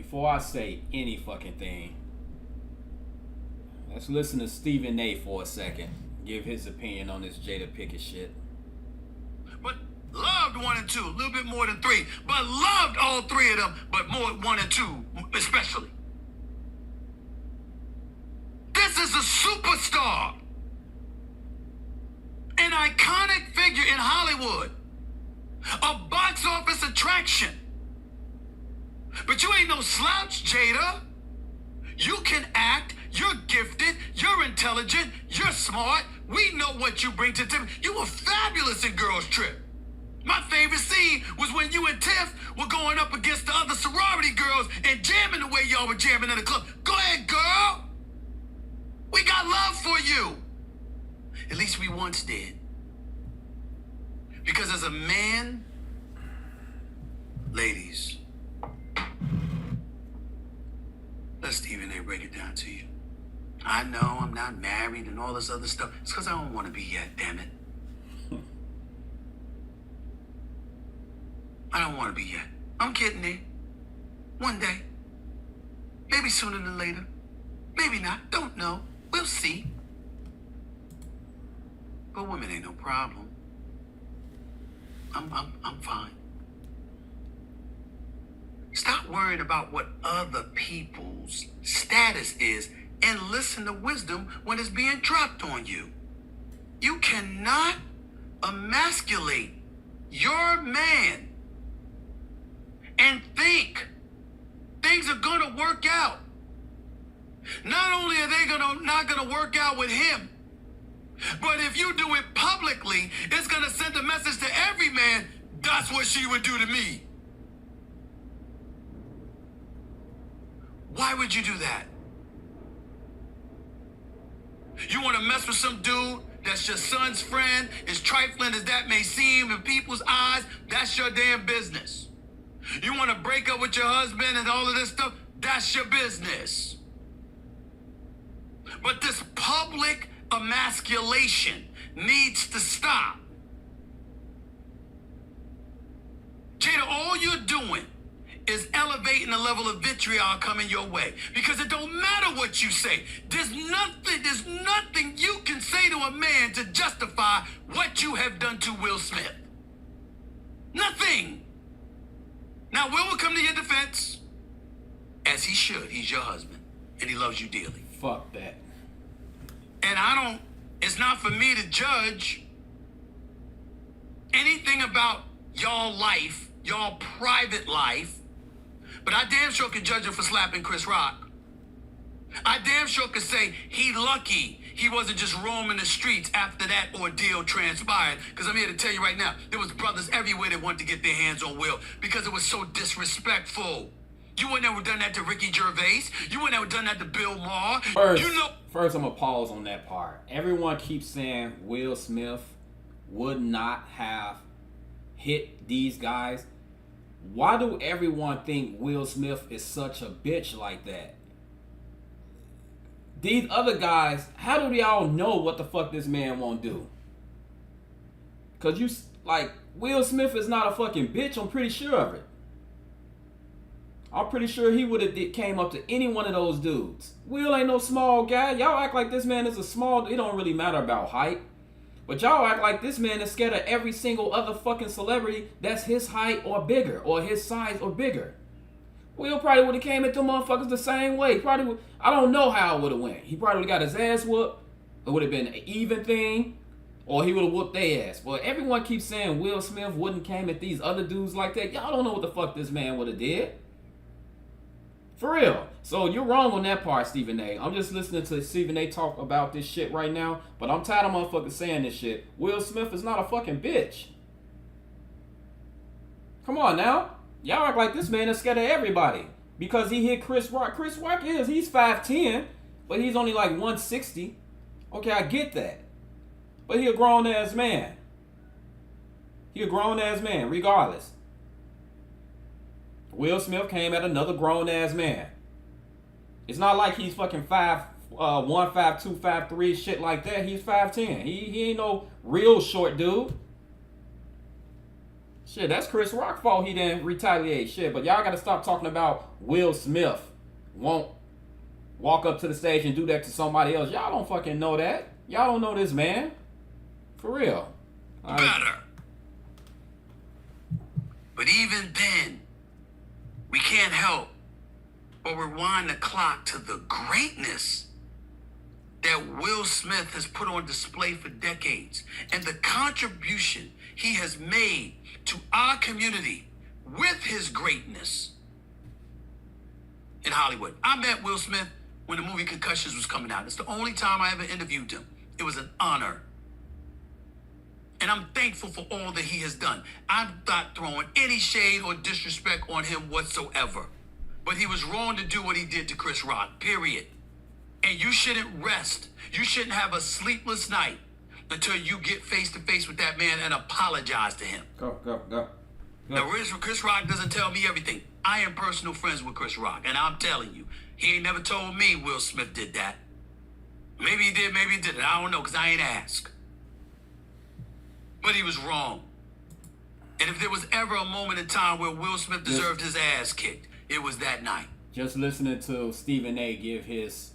before I say any fucking thing, let's listen to Stephen A for a second. Give his opinion on this Jada Pinkett shit. But loved 1 and 2, a little bit more than 3. But loved all 3 of them, but more 1 and 2 especially. This is a superstar. An iconic figure in Hollywood. A box office attraction. But you ain't no slouch, Jada. You can act, you're gifted, you're intelligent, you're smart. We know what you bring to the table. You were fabulous in Girls Trip. My favorite scene was when you and Tiff were going up against the other sorority girls and jamming the way y'all were jamming in the club. Go ahead, girl. We got love for you. At least we once did. Because as a man, ladies, let Stephen A. break it down to you. I know I'm not married and all this other stuff. It's because I don't want to be yet, damn it. I don't want to be yet. I'm getting there. One day. Maybe sooner than later. Maybe not. Don't know. We'll see. But women ain't no problem. I'm fine. Stop worrying about what other people's status is and listen to wisdom when it's being dropped on you. You cannot emasculate your man and think things are going to work out. Not only are they not going to work out with him, but if you do it publicly, it's going to send a message to every man, that's what she would do to me. Why would you do that? You want to mess with some dude that's your son's friend, as trifling as that may seem in people's eyes, that's your damn business. You want to break up with your husband and all of this stuff, that's your business. But this public emasculation needs to stop. Jada, all you're doing is elevating the level of vitriol coming your way. Because it don't matter what you say. There's nothing you can say to a man to justify what you have done to Will Smith. Nothing. Now, Will come to your defense, as he should. He's your husband, and he loves you dearly. Fuck that. And it's not for me to judge anything about y'all life, y'all private life, but I damn sure can judge him for slapping Chris Rock. I damn sure could say he lucky he wasn't just roaming the streets after that ordeal transpired. Because I'm here to tell you right now, there was brothers everywhere that wanted to get their hands on Will because it was so disrespectful. You wouldn't have done that to Ricky Gervais. You wouldn't have done that to Bill Maher. First, I'm going to pause on that part. Everyone keeps saying Will Smith would not have hit these guys. Why do everyone think Will Smith is such a bitch like that? These other guys, how do y'all know what the fuck this man won't do? Because Will Smith is not a fucking bitch. I'm pretty sure of it. I'm pretty sure he would have came up to any one of those dudes. Will ain't no small guy. Y'all act like this man is a small... It don't really matter about height. But y'all act like this man is scared of every single other fucking celebrity that's his height or bigger. Or his size or bigger. Will probably would have came at them motherfuckers the same way. Probably would... I don't know how it would have went. He probably would have got his ass whooped. It would have been an even thing. Or he would have whooped their ass. But everyone keeps saying Will Smith wouldn't came at these other dudes like that. Y'all don't know what the fuck this man would have did. For real. So you're wrong on that part, Stephen A. I'm just listening to Stephen A talk about this shit right now. But I'm tired of motherfuckers saying this shit. Will Smith is not a fucking bitch. Come on now. Y'all act like this man is scared of everybody. Because he hit Chris Rock. Chris Rock he's 5'10", but he's only like 160. Okay, I get that. But he a grown ass man. He a grown ass man, regardless. Will Smith came at another grown ass man. It's not like he's fucking 5'1", 5'2", 5'3", shit like that. He's 5'10". He ain't no real short dude. Shit, that's Chris Rock's fault he didn't retaliate. Shit, but y'all gotta stop talking about Will Smith won't walk up to the stage and do that to somebody else. Y'all don't fucking know that. Y'all don't know this man. For real. Better. But even then, we can't help but rewind the clock to the greatness that Will Smith has put on display for decades and the contribution he has made to our community with his greatness in Hollywood. I met Will Smith when the movie Concussions was coming out. It's the only time I ever interviewed him. It was an honor. And I'm thankful for all that he has done. I'm not throwing any shade or disrespect on him whatsoever. But he was wrong to do what he did to Chris Rock, period. And you shouldn't rest. You shouldn't have a sleepless night until you get face to face with that man and apologize to him. Go. Now, Chris Rock doesn't tell me everything. I am personal friends with Chris Rock, and I'm telling you, he ain't never told me Will Smith did that. Maybe he did, maybe he didn't. I don't know, because I ain't asked. But he was wrong. And if there was ever a moment in time where Will Smith deserved his ass kicked, it was that night. Just listening to Stephen A. give his,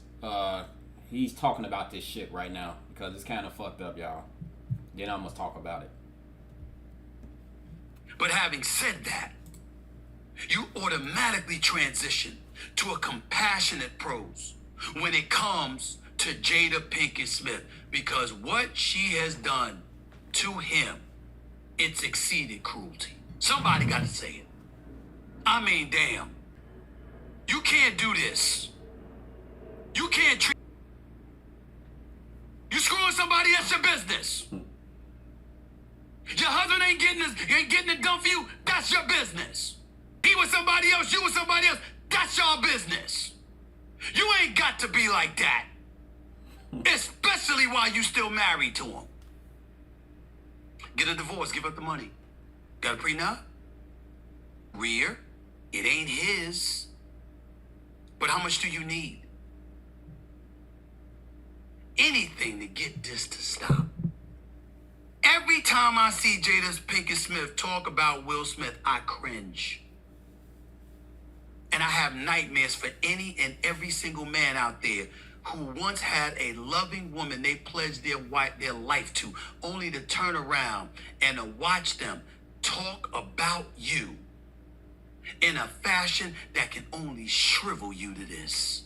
he's talking about this shit right now because it's kind of fucked up, y'all. Then I must talk about it. But having said that, you automatically transition to a compassionate prose when it comes to Jada Pinkett Smith, because what she has done to him, it's exceeded cruelty. Somebody got to say it. I mean, damn. You can't do this. You can't treat... You screwing somebody, that's your business. Your husband ain't getting it done for you, that's your business. He was somebody else, you was somebody else, that's your business. You ain't got to be like that. Especially while you still married to him. Get a divorce, give up the money. Got a prenup? Rear, it ain't his. But how much do you need? Anything to get this to stop. Every time I see Jada Pinkett Smith talk about Will Smith, I cringe. And I have nightmares for any and every single man out there who once had a loving woman they pledged their life to, only to turn around and to watch them talk about you in a fashion that can only shrivel you to this.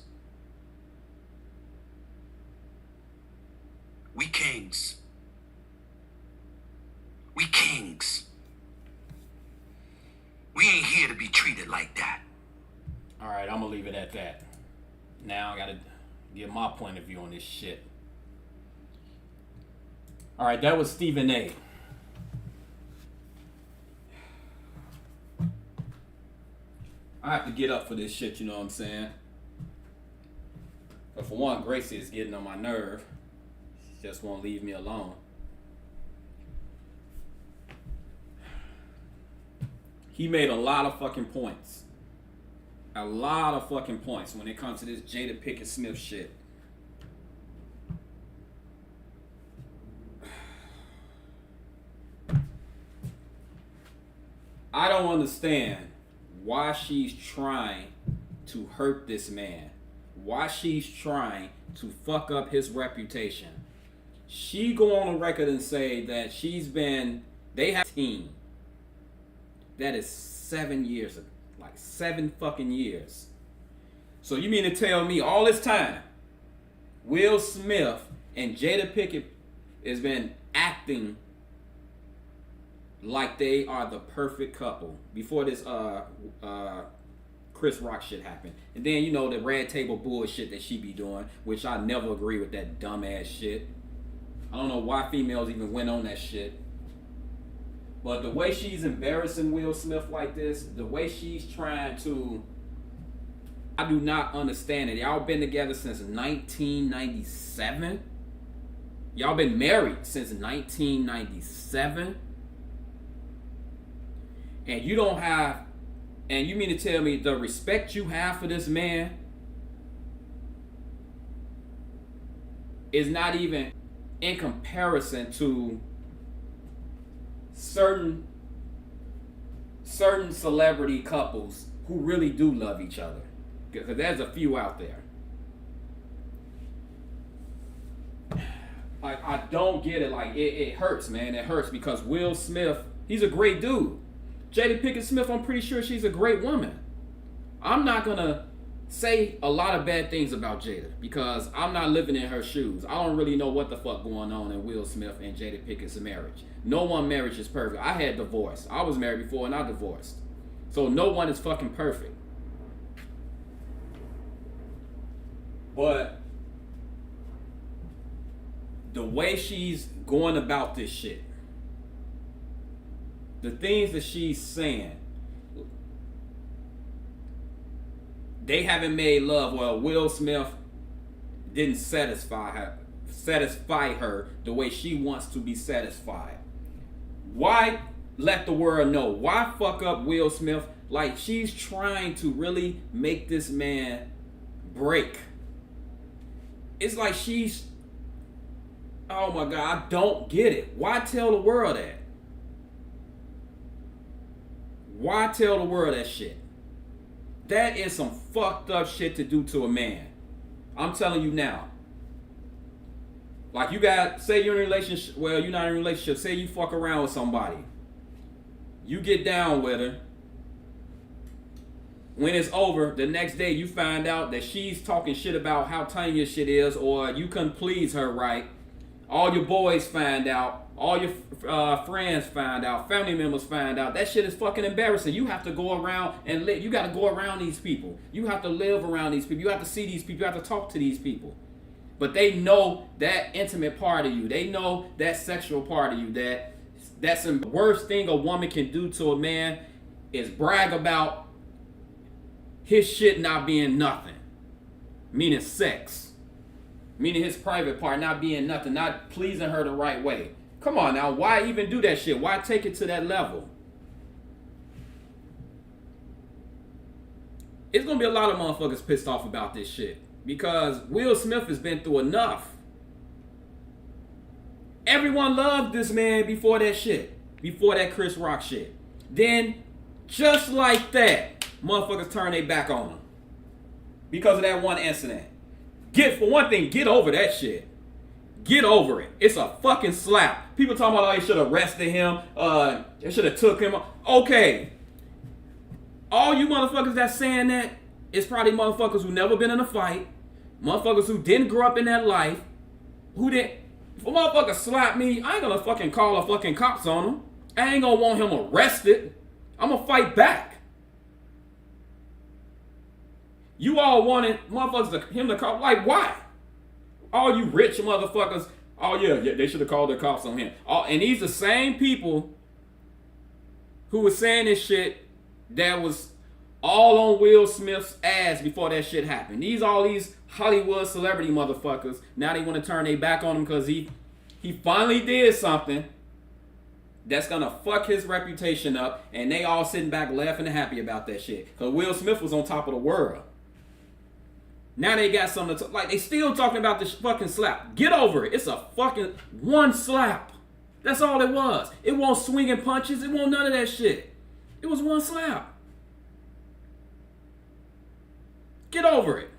We kings. We kings. We ain't here to be treated like that. All right, I'm gonna leave it at that. Now I gotta give my point of view on this shit. All right, that was Stephen A. I have to get up for this shit, you know what I'm saying? But for one, Gracie is getting on my nerve. She just won't leave me alone. He made a lot of fucking points. A lot of fucking points when it comes to this Jada Pinkett Smith shit. I don't understand why she's trying to hurt this man. Why she's trying to fuck up his reputation. She go on record and say that they have a team. That is 7 years ago. Like 7 fucking years. So you mean to tell me all this time, Will Smith and Jada Pinkett has been acting like they are the perfect couple before this Chris Rock shit happened. And then, you know, the red table bullshit that she be doing, which I never agree with that dumbass shit. I don't know why females even went on that shit. But the way she's embarrassing Will Smith like this, the way she's trying to... I do not understand it. Y'all been together since 1997? Y'all been married since 1997? And you don't have... And you mean to tell me the respect you have for this man is not even in comparison to certain certain celebrity couples who really do love each other. Because there's a few out there. Like, I don't get it. Like, it hurts, man. It hurts because Will Smith, he's a great dude. Jada Pinkett Smith, I'm pretty sure she's a great woman. I'm not going to say a lot of bad things about Jada because I'm not living in her shoes. I don't really know what the fuck going on in Will Smith and Jada Pinkett's marriage. No one marriage is perfect. I had divorced. I was married before and I divorced. So no one is fucking perfect. But the way she's going about this shit, the things that she's saying, they haven't made love. Well, Will Smith didn't satisfy her the way she wants to be satisfied. Why let the world know? Why fuck up Will Smith? Like, she's trying to really make this man break. It's like she's, oh my God, I don't get it. Why tell the world that? Why tell the world that shit? That is some fucked up shit to do to a man. I'm telling you now. Like, you got, say you're in a relationship, well, you're not in a relationship, say you fuck around with somebody. You get down with her. When it's over, the next day you find out that she's talking shit about how tiny your shit is, or you couldn't please her right. All your boys find out. All your friends find out. Family members find out. That shit is fucking embarrassing. You have to go around and live. You got to go around these people. You have to live around these people. You have to see these people. You have to talk to these people. But they know that intimate part of you. They know that sexual part of you. That's the worst thing a woman can do to a man is brag about his shit not being nothing. Meaning sex. Meaning his private part not being nothing. Not pleasing her the right way. Come on now. Why even do that shit? Why take it to that level? It's going to be a lot of motherfuckers pissed off about this shit. Because Will Smith has been through enough. Everyone loved this man before that shit. Before that Chris Rock shit. Then, just like that, motherfuckers turn their back on him. Because of that one incident. For one thing, get over that shit. Get over it. It's a fucking slap. People talking about, oh, they should have arrested him. They should have took him. Okay. All you motherfuckers that's saying that is probably motherfuckers who never been in a fight. Motherfuckers who didn't grow up in that life. Who didn't. If a motherfucker slap me, I ain't gonna fucking call a fucking cops on him. I ain't gonna want him arrested. I'm gonna fight back. You all wanted motherfuckers him to call. Like, why? All you rich motherfuckers. Oh, yeah, they should have called the cops on him. And these are the same people who were saying this shit that was all on Will Smith's ass before that shit happened. All these Hollywood celebrity motherfuckers, now they want to turn their back on him because he finally did something that's going to fuck his reputation up, and they all sitting back laughing and happy about that shit. Because Will Smith was on top of the world. Now they got something to like, they still talking about this fucking slap. Get over it. It's a fucking one slap. That's all it was. It won't swinging punches. It won't none of that shit. It was one slap. Get over it.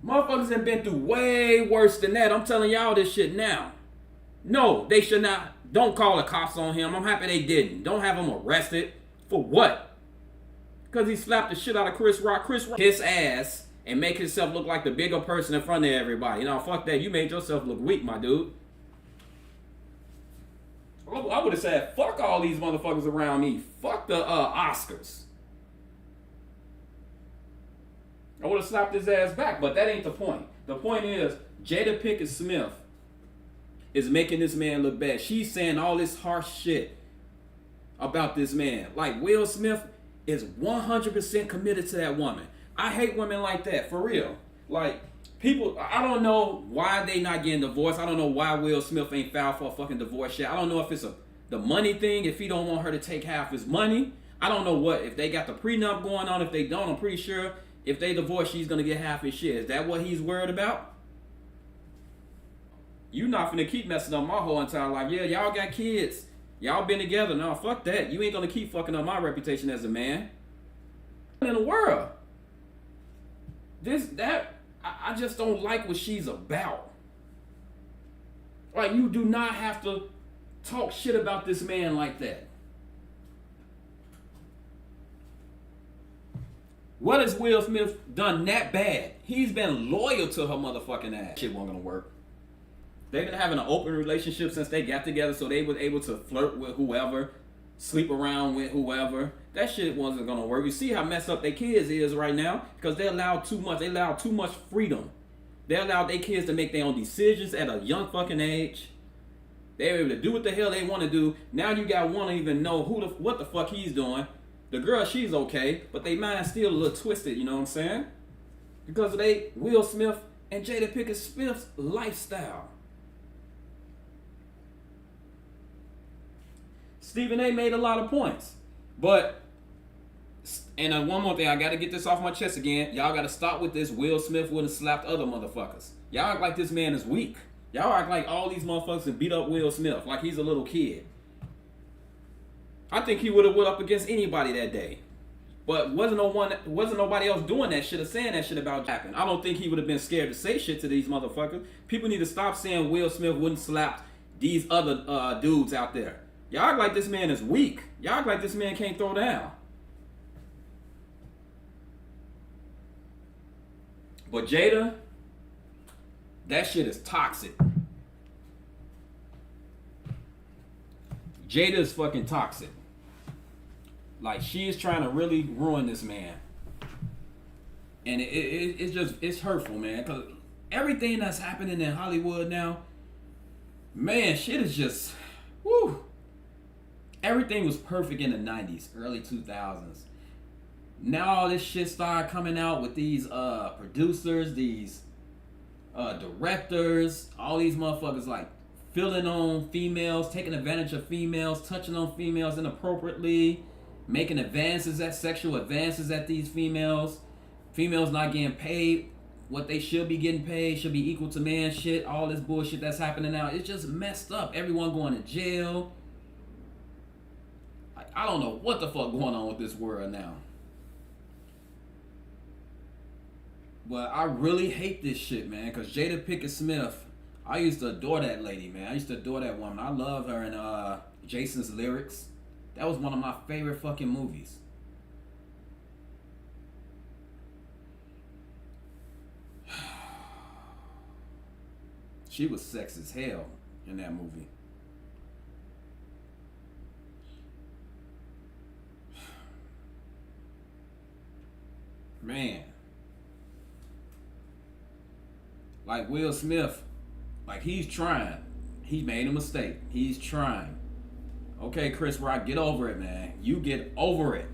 Motherfuckers have been through way worse than that. I'm telling y'all this shit now. No, they should not. Don't call the cops on him. I'm happy they didn't. Don't have him arrested. For what? Because he slapped the shit out of Chris Rock. Chris Rock his ass and make himself look like the bigger person in front of everybody. You know, fuck that. You made yourself look weak, my dude. I would have said, fuck all these motherfuckers around me. Fuck the Oscars. I would have slapped his ass back, but that ain't the point. The point is, Jada Pinkett Smith is making this man look bad. She's saying all this harsh shit about this man. Like, Will Smith is 100% committed to that woman. I hate women like that, for real. Like, people, I don't know why they not getting divorced. I don't know why Will Smith ain't filed for a fucking divorce yet. I don't know if it's the money thing, if he don't want her to take half his money. I don't know what, if they got the prenup going on. If they don't, I'm pretty sure if they divorce, she's going to get half his shit. Is that what he's worried about? You not finna keep messing up my whole entire life. Yeah, y'all got kids. Y'all been together now. Fuck that. You ain't gonna keep fucking up my reputation as a man. In the world. I just don't like what she's about. Like, you do not have to talk shit about this man like that. What has Will Smith done that bad? He's been loyal to her motherfucking ass. Shit wasn't gonna work. They've been having an open relationship since they got together, so they were able to flirt with whoever, sleep around with whoever. That shit wasn't gonna work. You see how messed up their kids is right now? Because they allow too much. They allow too much freedom. They allow their kids to make their own decisions at a young fucking age. They're able to do what the hell they want to do. Now you got one to even know what the fuck he's doing. The girl, she's okay, but they mind still a little twisted, you know what I'm saying? Because of Will Smith and Jada Pinkett Smith's lifestyle. Stephen A. made a lot of points. But, and one more thing, I gotta get this off my chest again. Y'all gotta stop with this Will Smith wouldn't slapped other motherfuckers. Y'all act like this man is weak. Y'all act like all these motherfuckers have beat up Will Smith like he's a little kid. I think he would have went up against anybody that day. But wasn't nobody else doing that shit or saying that shit about Jackson. I don't think he would have been scared to say shit to these motherfuckers. People need to stop saying Will Smith wouldn't slap these other dudes out there. Y'all act like this man is weak. Y'all act like this man can't throw down. But Jada, that shit is toxic. Jada is fucking toxic. Like, she is trying to really ruin this man. And it's hurtful, man. Because everything that's happening in Hollywood now, man, shit is just, whoo. Everything was perfect in the 90s, early 2000s. Now all this shit started coming out with these producers, these directors, all these motherfuckers like filling on females, taking advantage of females, touching on females inappropriately, making sexual advances at these females. Females not getting paid what they should be getting paid, should be equal to man shit, all this bullshit that's happening now. It's just messed up. Everyone going to jail. I don't know what the fuck going on with this world now. But I really hate this shit, man, because Jada Pinkett Smith, I used to adore that lady, man. I used to adore that woman. I love her in Jason's Lyrics. That was one of my favorite fucking movies. She was sex as hell in that movie. Man. Like Will Smith, like he's trying. He made a mistake. He's trying. Okay, Chris Rock, get over it, man. You get over it.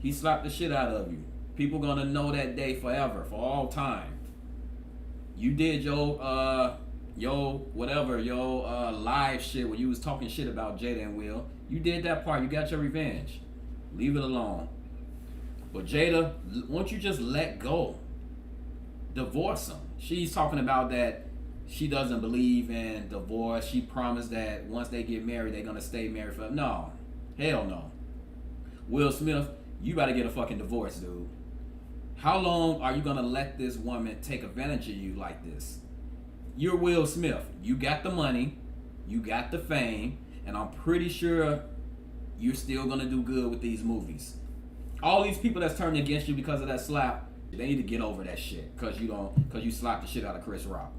He slapped the shit out of you. People gonna know that day forever, for all time. You did your live shit where you was talking shit about Jada and Will. You did that part. You got your revenge. Leave it alone. But Jada, won't you just let go? Divorce him. She's talking about that she doesn't believe in divorce. She promised that once they get married, they're going to stay married forever. No. Hell no. Will Smith, you better get a fucking divorce, dude. How long are you going to let this woman take advantage of you like this? You're Will Smith. You got the money. You got the fame. And I'm pretty sure you're still going to do good with these movies. All these people that's turning against you because of that slap, they need to get over that shit because you slapped the shit out of Chris Rock.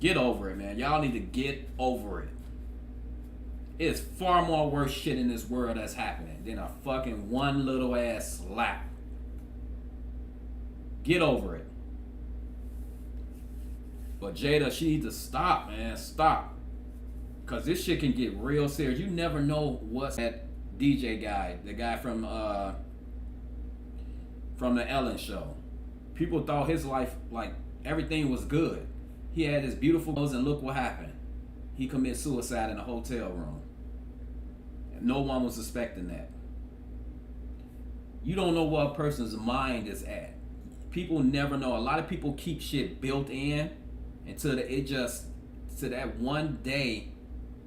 Get over it, man. Y'all need to get over it. It's far more worse shit in this world that's happening than a fucking one little ass slap. Get over it. But Jada, she needs to stop, man. Stop. Because this shit can get real serious. You never know what's that DJ guy, the guy from the Ellen show. People thought his life, like, everything was good. He had his beautiful clothes, and look what happened. He committed suicide in a hotel room. No one was suspecting that. You don't know what a person's mind is at. People never know. A lot of people keep shit built in until to that one day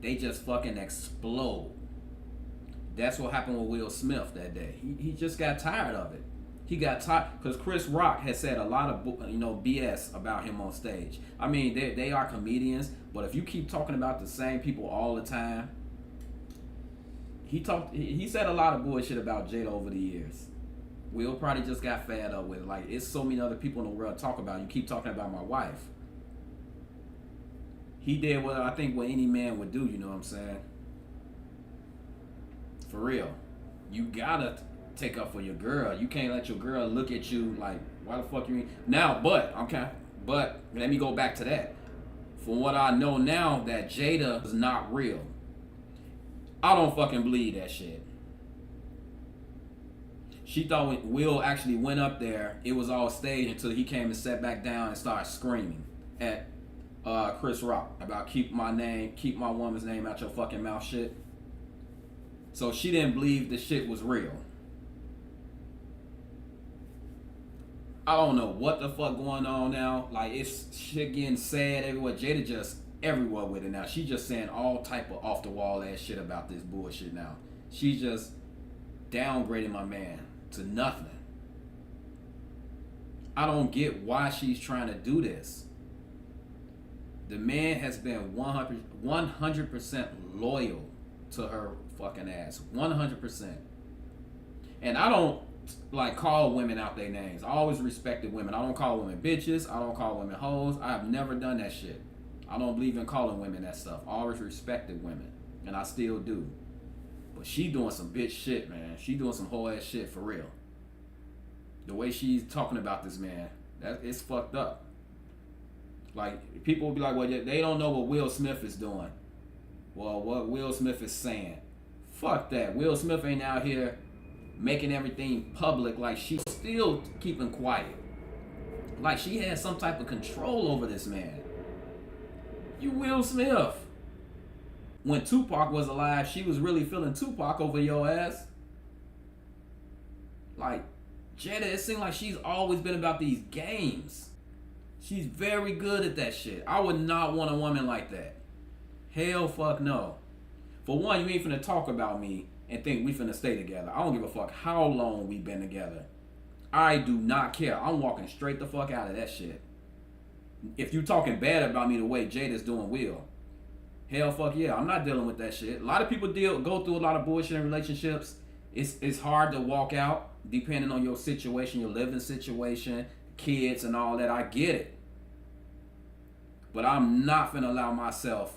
they just fucking explode. That's what happened with Will Smith that day. He just got tired of it. He got tired because Chris Rock has said a lot of BS about him on stage. I mean, they are comedians, but if you keep talking about the same people all the time, he said a lot of bullshit about Jada over the years. Will probably just got fed up with it. Like, it's so many other people in the world to talk about. You keep talking about my wife. He did what I think what any man would do, you know what I'm saying? For real. You gotta take up for your girl. You can't let your girl look at you like, why the fuck you ain't... Now, but let me go back to that. From what I know now, that Jada is not real. I don't fucking believe that shit. She thought when Will actually went up there, it was all staged until he came and sat back down and started screaming at Chris Rock about keep my woman's name out your fucking mouth shit. So she didn't believe the shit was real. I don't know what the fuck going on now. Like, it's shit getting sad everywhere. Jada just everywhere with it now. She just saying all type of off the wall ass shit about this bullshit now. She just downgrading my man to nothing. I don't get why she's trying to do this. The man has been 100% loyal to her fucking ass. 100%. And I don't like call women out their names. I always respected women. I don't call women bitches. I don't call women hoes. I have never done that shit. I don't believe in calling women that stuff. I always respected women. And I still do. But she doing some bitch shit, man. She doing some whole ass shit for real. The way she's talking about this man, it's fucked up. Like, people will be like, well, they don't know what Will Smith is doing. Well, what Will Smith is saying. Fuck that. Will Smith ain't out here making everything public. Like, she's still keeping quiet. Like, she has some type of control over this man. You Will Smith. When Tupac was alive, she was really feeling Tupac over your ass. Like, Jada, it seems like she's always been about these games. She's very good at that shit. I would not want a woman like that. Hell fuck no. For one, you ain't finna talk about me and think we finna stay together. I don't give a fuck how long we been together. I do not care. I'm walking straight the fuck out of that shit. If you talking bad about me the way Jada's doing Will, hell fuck yeah, I'm not dealing with that shit. A lot of people go through a lot of bullshit in relationships. It's hard to walk out depending on your situation, your living situation, kids and all that. I get it. But I'm not finna allow myself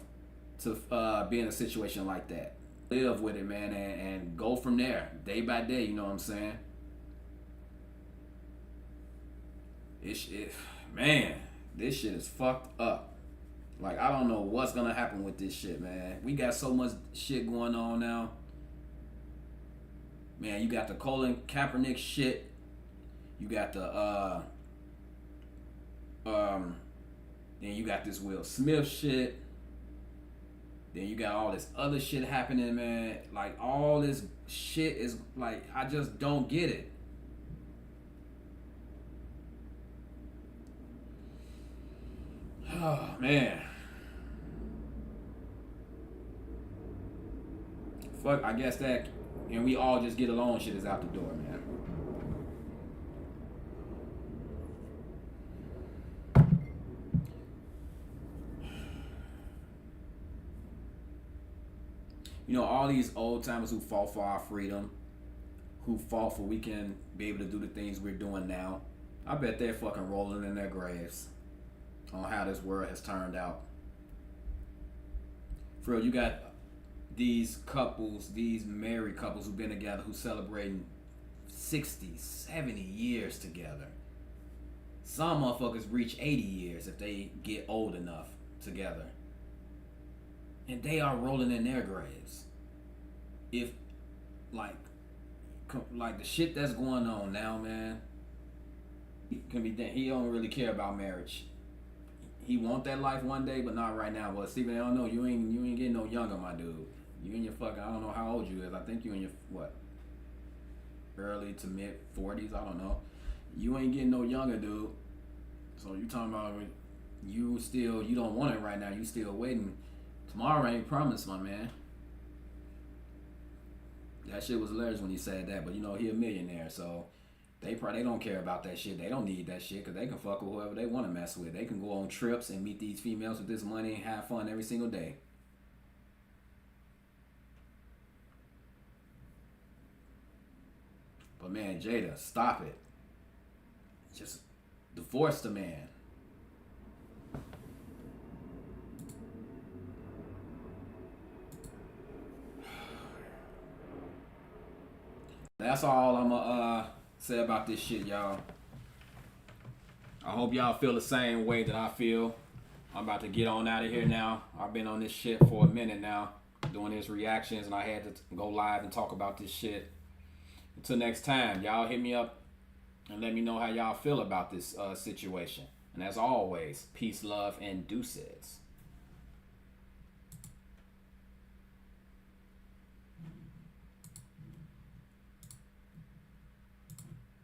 to be in a situation like that. Live with it, man, and go from there, day by day, you know what I'm saying? Man, this shit is fucked up. Like, I don't know what's gonna happen with this shit, man. We got so much shit going on now. Man, you got the Colin Kaepernick shit. You got the then you got this Will Smith shit. Then you got all this other shit happening, man. Like, all this shit is like, I just don't get it. Oh, man. Fuck, I guess that, and we all just get along shit is out the door, man. You know, all these old timers who fought for our freedom, who fought for we can be able to do the things we're doing now, I bet they're fucking rolling in their graves on how this world has turned out. For real, you got these couples, these married couples who've been together, who celebrating 60, 70 years together. Some motherfuckers reach 80 years if they get old enough together. And they are rolling in their graves. If, like the shit that's going on now, man, he don't really care about marriage. He want that life one day, but not right now. Well, Steven, I don't know. You ain't getting no younger, my dude. You in your fucking, I don't know how old you is. I think you in your, what, early to mid 40s. I don't know. You ain't getting no younger, dude. So you talking about you don't want it right now. You still waiting. Tomorrow ain't promised, my man. That shit was hilarious when he said that, but you know he a millionaire, so they probably don't care about that shit. They don't need that shit because they can fuck with whoever they want to mess with. They can go on trips and meet these females with this money and have fun every single day. But man, Jada, stop it. Just divorce the man. That's all I'm gonna say about this shit, y'all. I hope y'all feel the same way that I feel. I'm about to get on out of here now. I've been on this shit for a minute now, doing his reactions, and I had to go live and talk about this shit. Until next time, y'all hit me up and let me know how y'all feel about this situation. And as always, peace, love, and deuces.